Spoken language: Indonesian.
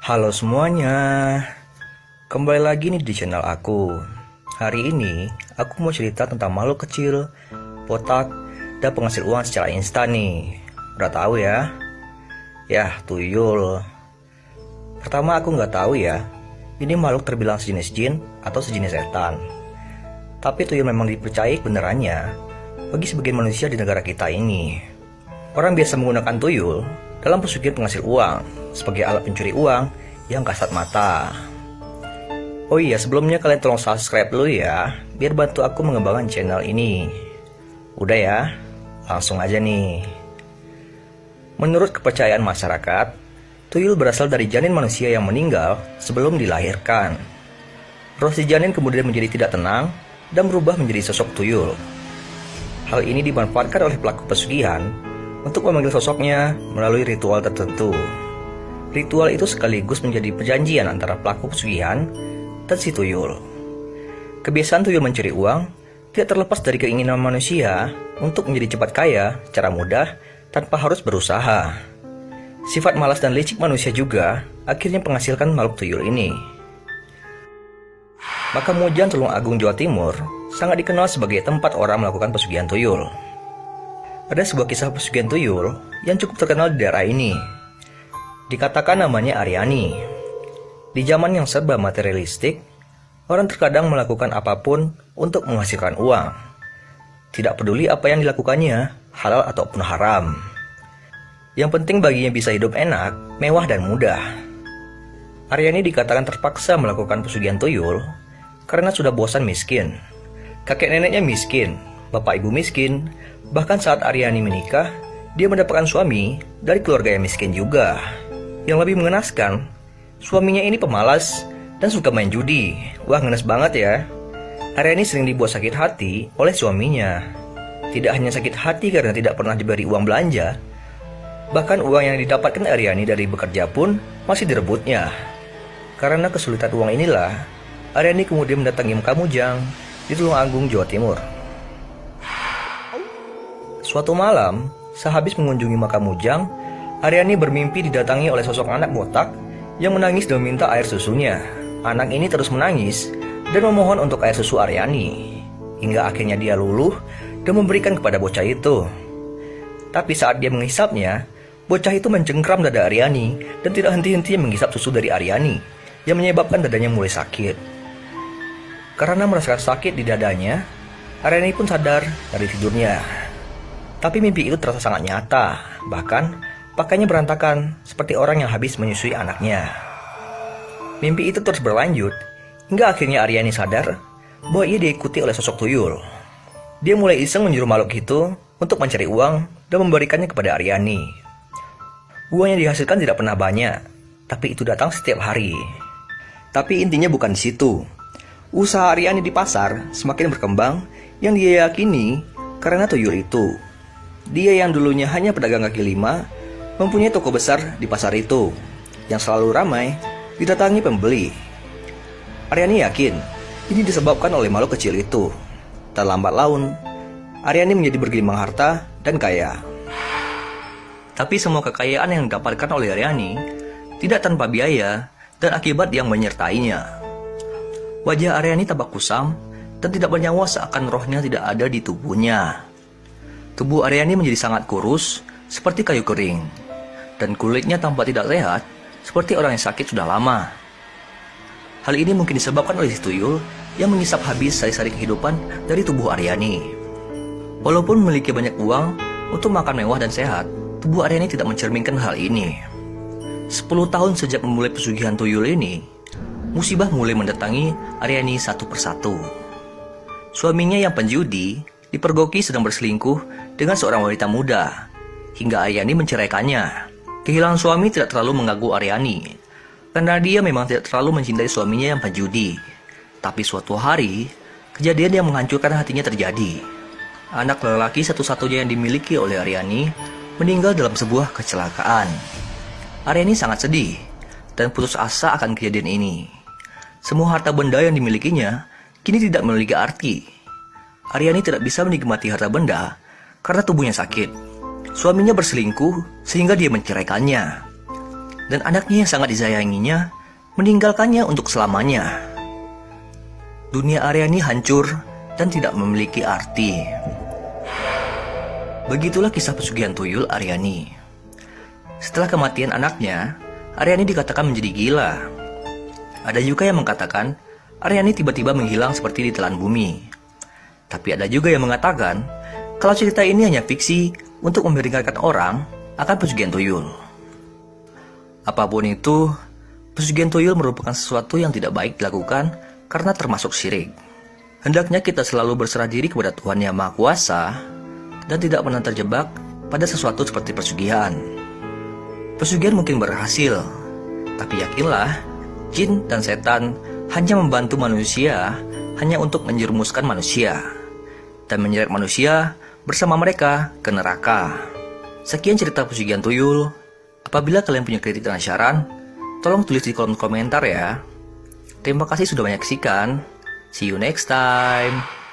Halo semuanya, kembali lagi nih di channel aku. Hari ini aku mau cerita tentang makhluk kecil, botak, dan penghasil uang secara instan nih. Udah tahu ya? Yah, tuyul. Pertama aku nggak tahu ya, ini makhluk terbilang sejenis jin atau sejenis setan. Tapi tuyul memang dipercayai benerannya bagi sebagian manusia di negara kita ini. Orang biasa menggunakan tuyul dalam pesugihan penghasil uang sebagai alat pencuri uang yang kasat mata. Oh iya, sebelumnya kalian tolong subscribe dulu ya, biar bantu aku mengembangkan channel ini. Udah ya, langsung aja nih. Menurut kepercayaan masyarakat, tuyul berasal dari janin manusia yang meninggal sebelum dilahirkan. Roh si janin kemudian menjadi tidak tenang dan berubah menjadi sosok tuyul. Hal ini dimanfaatkan oleh pelaku pesugihan untuk memanggil sosoknya melalui ritual tertentu. Ritual itu sekaligus menjadi perjanjian antara pelaku pesugihan dan si tuyul. Kebiasaan tuyul mencuri uang tidak terlepas dari keinginan manusia untuk menjadi cepat kaya secara mudah tanpa harus berusaha. Sifat malas dan licik manusia juga akhirnya menghasilkan makhluk tuyul ini. Makam Mujan Tulungagung, Jawa Timur sangat dikenal sebagai tempat orang melakukan pesugihan tuyul. Ada sebuah kisah pesugihan tuyul yang cukup terkenal di daerah ini. Dikatakan namanya Aryani. Di zaman yang serba materialistik, orang terkadang melakukan apapun untuk menghasilkan uang. Tidak peduli apa yang dilakukannya, halal ataupun haram. Yang penting baginya bisa hidup enak, mewah dan mudah. Aryani dikatakan terpaksa melakukan pesugihan tuyul karena sudah bosan miskin. Kakek neneknya miskin, bapak ibu miskin. Bahkan saat Aryani menikah, dia mendapatkan suami dari keluarga yang miskin juga. Yang lebih mengenaskan, suaminya ini pemalas dan suka main judi. Wah, ngenes banget ya. Aryani sering dibuat sakit hati oleh suaminya. Tidak hanya sakit hati karena tidak pernah diberi uang belanja, bahkan uang yang didapatkan Aryani dari bekerja pun masih direbutnya. Karena kesulitan uang inilah, Aryani kemudian mendatangi Makam Mujang di Tulungagung, Jawa Timur. Suatu malam, sehabis mengunjungi Makam Mujang, Aryani bermimpi didatangi oleh sosok anak botak yang menangis dan meminta air susunya. Anak ini terus menangis dan memohon untuk air susu Aryani, hingga akhirnya dia luluh dan memberikan kepada bocah itu. Tapi saat dia menghisapnya, bocah itu mencengkram dada Aryani dan tidak henti-hentinya menghisap susu dari Aryani, yang menyebabkan dadanya mulai sakit. Karena merasakan sakit di dadanya, Aryani pun sadar dari tidurnya. Tapi mimpi itu terasa sangat nyata, bahkan pakainya berantakan seperti orang yang habis menyusui anaknya. Mimpi itu terus berlanjut, hingga akhirnya Aryani sadar bahwa ia diikuti oleh sosok tuyul. Dia mulai iseng menyuruh makhluk itu untuk mencari uang dan memberikannya kepada Aryani. Uang yang dihasilkan tidak pernah banyak, tapi itu datang setiap hari. Tapi intinya bukan di situ. Usaha Aryani di pasar semakin berkembang yang dia yakini karena tuyul itu. Dia yang dulunya hanya pedagang kaki lima, mempunyai toko besar di pasar itu, yang selalu ramai didatangi pembeli. Aryani yakin ini disebabkan oleh makhluk kecil itu. Tak lambat laun, Aryani menjadi bergelimang harta dan kaya. Tapi semua kekayaan yang didapatkan oleh Aryani tidak tanpa biaya dan akibat yang menyertainya. Wajah Aryani tampak kusam dan tidak bernyawa seakan rohnya tidak ada di tubuhnya. Tubuh Aryani menjadi sangat kurus, seperti kayu kering, dan kulitnya tampak tidak sehat, seperti orang yang sakit sudah lama. Hal ini mungkin disebabkan oleh si tuyul yang mengisap habis sari-sari kehidupan dari tubuh Aryani. Walaupun memiliki banyak uang untuk makan mewah dan sehat, tubuh Aryani tidak mencerminkan hal ini. 10 tahun sejak memulai pesugihan tuyul ini, musibah mulai mendatangi Aryani satu persatu. Suaminya yang penjudi dipergoki sedang berselingkuh dengan seorang wanita muda, hingga Aryani menceraikannya. Kehilangan suami tidak terlalu mengganggu Aryani, karena dia memang tidak terlalu mencintai suaminya yang penjudi. Tapi suatu hari, kejadian yang menghancurkan hatinya terjadi. Anak lelaki satu-satunya yang dimiliki oleh Aryani meninggal dalam sebuah kecelakaan. Aryani sangat sedih dan putus asa akan kejadian ini. Semua harta benda yang dimilikinya kini tidak memiliki arti. Aryani tidak bisa menikmati harta benda karena tubuhnya sakit. Suaminya berselingkuh sehingga dia menceraikannya. dan anaknya yang sangat disayanginya meninggalkannya untuk selamanya. Dunia Aryani hancur dan tidak memiliki arti. Begitulah kisah pesugihan tuyul Aryani. Setelah kematian anaknya, Aryani dikatakan menjadi gila. Ada juga yang mengatakan Aryani tiba-tiba menghilang seperti ditelan bumi. Tapi ada juga yang mengatakan kalau cerita ini hanya fiksi untuk memperingatkan orang akan pesugihan tuyul. Apapun itu, pesugihan tuyul merupakan sesuatu yang tidak baik dilakukan karena termasuk syirik. Hendaknya kita selalu berserah diri kepada Tuhan Yang Maha Kuasa dan tidak pernah terjebak pada sesuatu seperti pesugihan. Pesugihan mungkin berhasil, tapi yakinlah, jin dan setan hanya membantu manusia hanya untuk menjerumuskan manusia dan menyeret manusia bersama mereka ke neraka. Sekian cerita pesugihan tuyul. Apabila kalian punya kritik dan saran, tolong tulis di kolom komentar ya. Terima kasih sudah menyaksikan. See you next time.